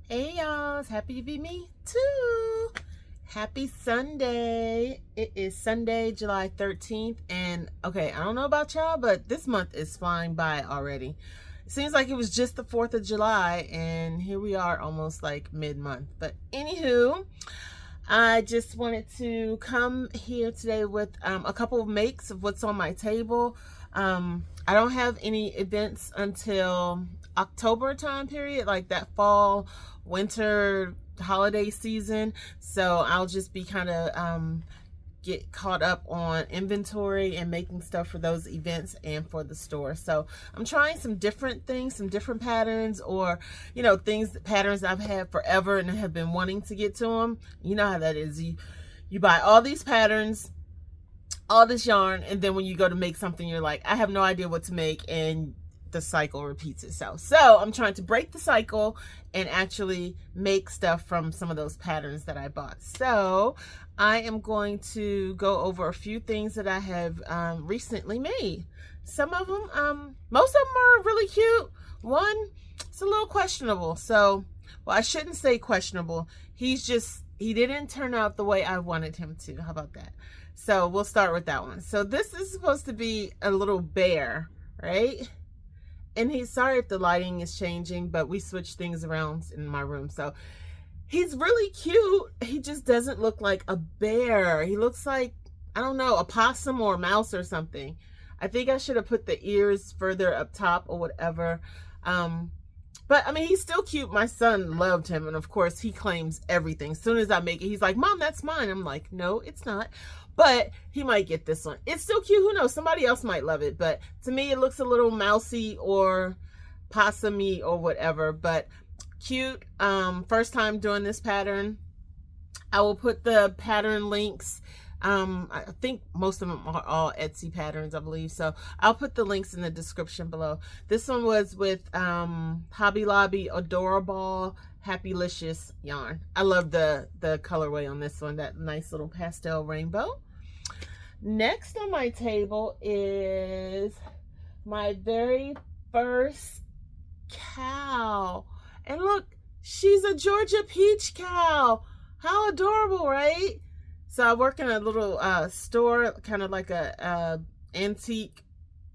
Hey y'all, it's happy to be me too. Happy Sunday. It is Sunday, July 13th. And okay, I don't know about y'all, but this month is flying by already. It seems like it was just the 4th of July, and here we are almost like mid month. But anywho, I just wanted to come here today with a couple of makes of what's on my table. I don't have any events until October time period, like that fall, winter, holiday season. So I'll just be kind of get caught up on inventory and making stuff for those events and for the store. So I'm trying some different things, some different patterns, or patterns I've had forever and have been wanting to get to them. You know how that is. You buy all these patterns, all this yarn, and then when you go to make something, you're like, I have no idea what to make, and the cycle repeats itself. So I'm trying to break the cycle and actually make stuff from some of those patterns that I bought. So I am going to go over a few things that I have recently made. Some of them, most of them are really cute. One, it's a little questionable. So, well, I shouldn't say questionable. He didn't turn out the way I wanted him to. How about that? So we'll start with that one. So this is supposed to be a little bear, right? And he's sorry if the lighting is changing, but we switched things around in my room. So he's really cute. He just doesn't look like a bear. He looks like, I don't know, a possum or a mouse or something. I think I should have put the ears further up top or whatever. But I mean, he's still cute. My son loved him. And of course, he claims everything. As soon as I make it, he's like, Mom, that's mine. I'm like, no, it's not. But he might get this one. It's still cute. Who knows? Somebody else might love it. But to me, it looks a little mousy or possumy or whatever. But cute. First time doing this pattern. I will put the pattern links. I think most of them are all Etsy patterns, I believe. So I'll put the links in the description below. This one was with Hobby Lobby Adorable Happylicious yarn. I love the colorway on this one, that nice little pastel rainbow. Next on my table is my very first cow. And look, she's a Georgia peach cow. How adorable, right? So I work in a little store, kind of like a antique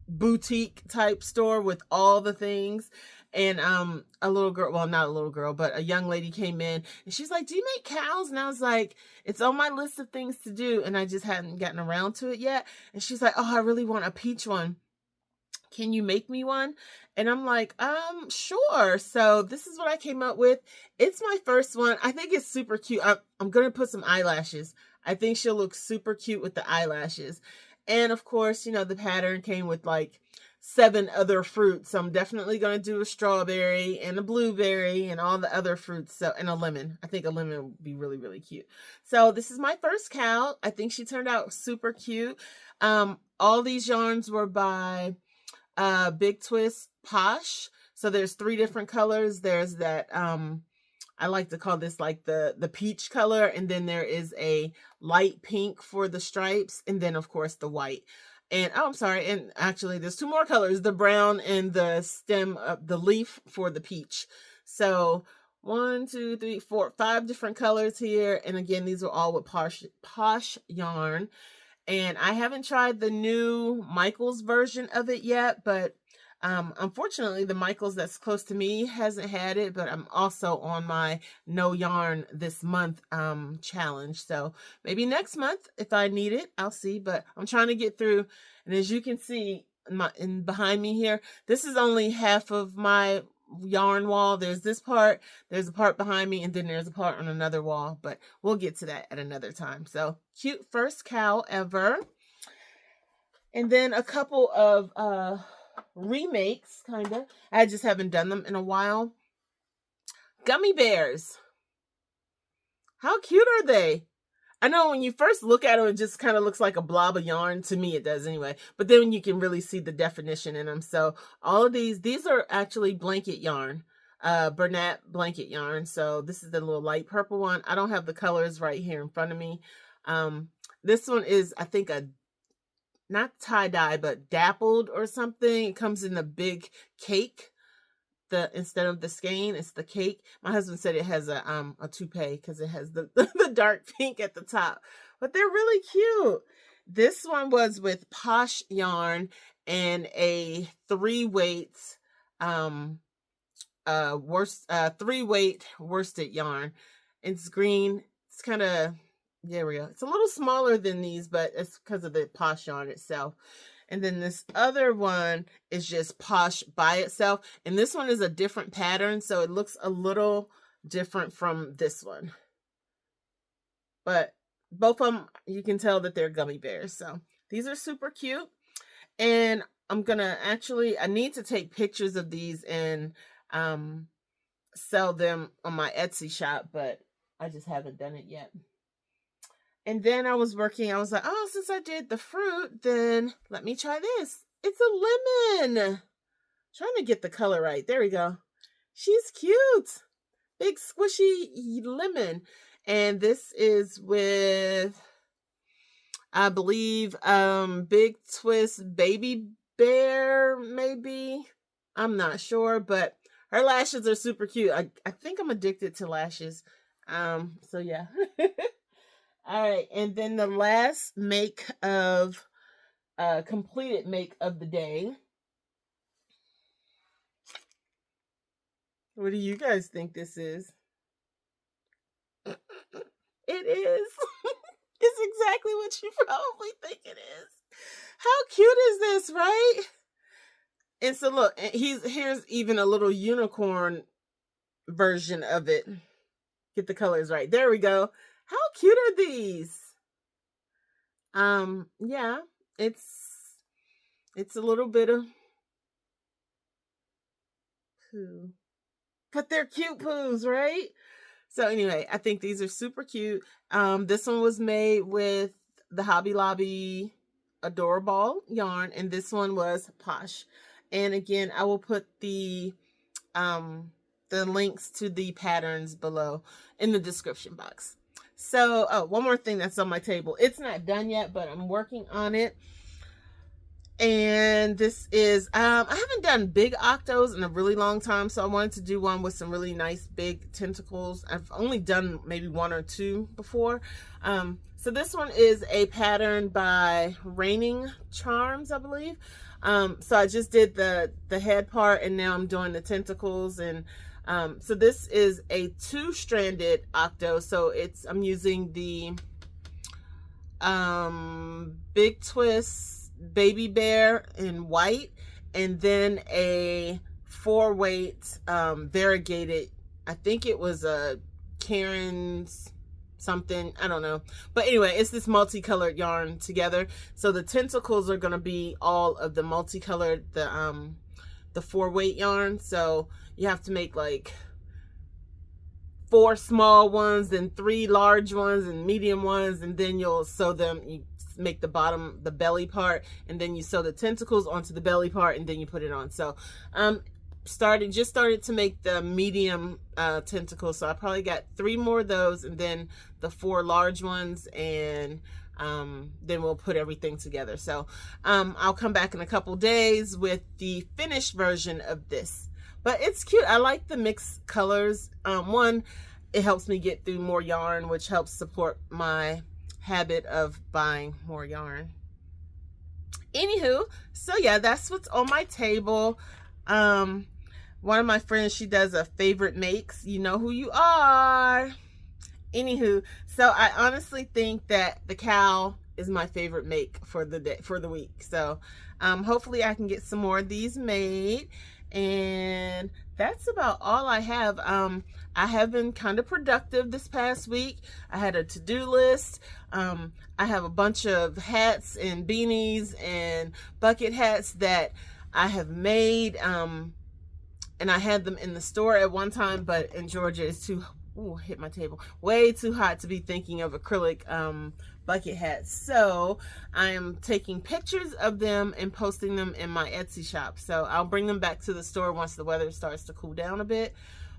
boutique type store with all the things. And a little girl, well, not a little girl, but a young lady came in and she's like, do you make cows? And I was like, it's on my list of things to do, and I just hadn't gotten around to it yet. And she's like, oh, I really want a peach one. Can you make me one? And I'm like, sure. So this is what I came up with. It's my first one. I think it's super cute. I'm going to put some eyelashes. I think she'll look super cute with the eyelashes. And of course, you know, the pattern came with like 7 other fruits. So I'm definitely going to do a strawberry and a blueberry and all the other fruits. So, and a lemon. I think a lemon would be really, really cute. So this is my first cow. I think she turned out super cute. All these yarns were by Big Twist Posh. So there's 3 different colors. There's that I like to call this like the peach color, and then there is a light pink for the stripes, and then of course the white. And oh, I'm sorry, and actually there's 2 more colors, the brown and the stem of the leaf for the peach. So 1, 2, 3, 4, 5 different colors here. And again, these are all with posh yarn. And I haven't tried the new Michaels version of it yet, but unfortunately, the Michaels that's close to me hasn't had it, but I'm also on my no yarn this month challenge. So maybe next month, if I need it, I'll see. But I'm trying to get through. And as you can see in behind me here, this is only half of my yarn wall. There's this part, there's a part behind me, and then there's a part on another wall, but we'll get to that at another time. So cute first cow ever. And then a couple of remakes, kind of. I just haven't done them in a while. Gummy bears. How cute are they? I know when you first look at them, it just kind of looks like a blob of yarn. To me, it does anyway. But then you can really see the definition in them. So all of these are actually blanket yarn. Bernat blanket yarn. So this is the little light purple one. I don't have the colors right here in front of me. This one is, I think, a not tie-dye, but dappled or something. It comes in a big cake. instead of the skein, it's the cake. My husband said it has a toupee because it has the the dark pink at the top, but they're really cute. This one was with Posh yarn and a 3-weight 3-weight worsted yarn. It's green. It's kind of, there we go. It's a little smaller than these, but it's because of the Posh yarn itself. And then this other one is just Posh by itself. And this one is a different pattern, so it looks a little different from this one. But both of them, you can tell that they're gummy bears. So these are super cute. And I'm going to I need to take pictures of these and sell them on my Etsy shop, but I just haven't done it yet. And then I was like, oh, since I did the fruit, then let me try this. It's a lemon. Trying to get the color right. There we go. She's cute. Big squishy lemon. And this is with, I believe, Big Twist Baby Bear, maybe. I'm not sure, but her lashes are super cute. I think I'm addicted to lashes. So yeah. All right, and then the last completed make of the day. What do you guys think this is? It is. It's exactly what you probably think it is. How cute is this, right? And so look, here's even a little unicorn version of it. Get the colors right. There we go. How cute are these? Yeah, it's a little bit of poo, but they're cute poos, right? So anyway, I think these are super cute. This one was made with the Hobby Lobby Adorable yarn, and this one was Posh. And again, I will put the links to the patterns below in the description box. So, oh, one more thing that's on my table. It's not done yet, but I'm working on it. And this is, I haven't done big octos in a really long time, so I wanted to do one with some really nice big tentacles. I've only done maybe 1 or 2 before. So this one is a pattern by Raining Charms, I believe. So I just did the head part, and now I'm doing the tentacles. And so this is a 2-stranded octo. So I'm using the Big Twist Baby Bear in white, and then a 4-weight variegated, I think it was a Karen's something, I don't know, but anyway, it's this multicolored yarn together. So the tentacles are going to be all of the multicolored, the 4-weight yarn. So you have to make like 4 small ones, then 3 large ones and medium ones, and then you'll sew them. You make the bottom, the belly part, and then you sew the tentacles onto the belly part, and then you put it on. So just started to make the medium tentacles, so I probably got 3 more of those, and then the 4 large ones, and then we'll put everything together. So I'll come back in a couple days with the finished version of this. But it's cute. I like the mixed colors. One, it helps me get through more yarn, which helps support my habit of buying more yarn. Anywho, so yeah, that's what's on my table. One of my friends, she does a favorite makes. You know who you are. Anywho, so I honestly think that the cow is my favorite make for the day, for the week. So hopefully I can get some more of these made. And that's about all I have. I have been kind of productive this past week. I had a to-do list. I have a bunch of hats and beanies and bucket hats that I have made. And I had them in the store at one time, but in Georgia it's too, hit my table, way too hot to be thinking of acrylic bucket hats. So I am taking pictures of them and posting them in my Etsy shop. So I'll bring them back to the store once the weather starts to cool down a bit.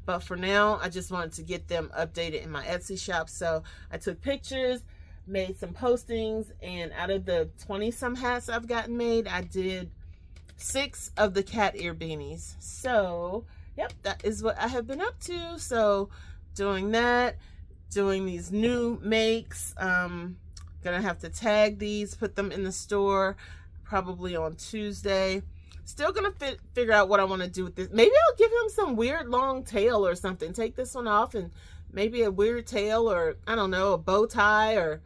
But for now, I just wanted to get them updated in my Etsy shop. So I took pictures, made some postings, and out of the 20-some hats I've gotten made, I did 6 of the cat ear beanies. So yep, that is what I have been up to. So doing that, doing these new makes. Gonna have to tag these, put them in the store probably on Tuesday. Still gonna figure out what I want to do with this. Maybe I'll give him some weird long tail or something. Take this one off and maybe a weird tail, or I don't know, a bow tie or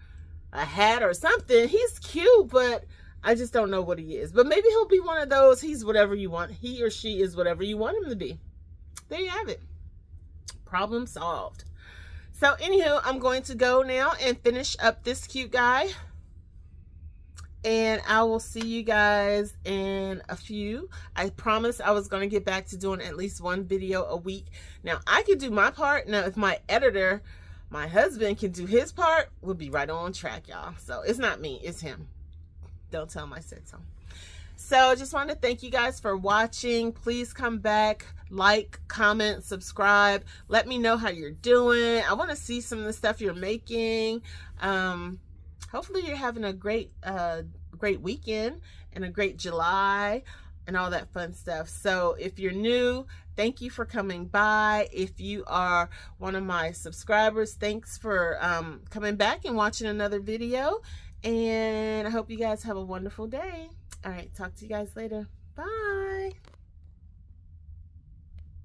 a hat or something. He's cute, but I just don't know what he is. But maybe he'll be one of those, he's whatever you want. He or she is whatever you want him to be. There you have it. Problem solved. So anywho, I'm going to go now and finish up this cute guy. And I will see you guys in a few. I promised I was going to get back to doing at least one video a week. Now, I can do my part. Now, if my editor, my husband, can do his part, we'll be right on track, y'all. So it's not me, it's him. Don't tell him I said so. So just wanted to thank you guys for watching. Please come back, like, comment, subscribe. Let me know how you're doing. I want to see some of the stuff you're making. Hopefully you're having a great weekend and a great July and all that fun stuff. So if you're new, thank you for coming by. If you are one of my subscribers, thanks for coming back and watching another video. And I hope you guys have a wonderful day. All right, talk to you guys later. Bye.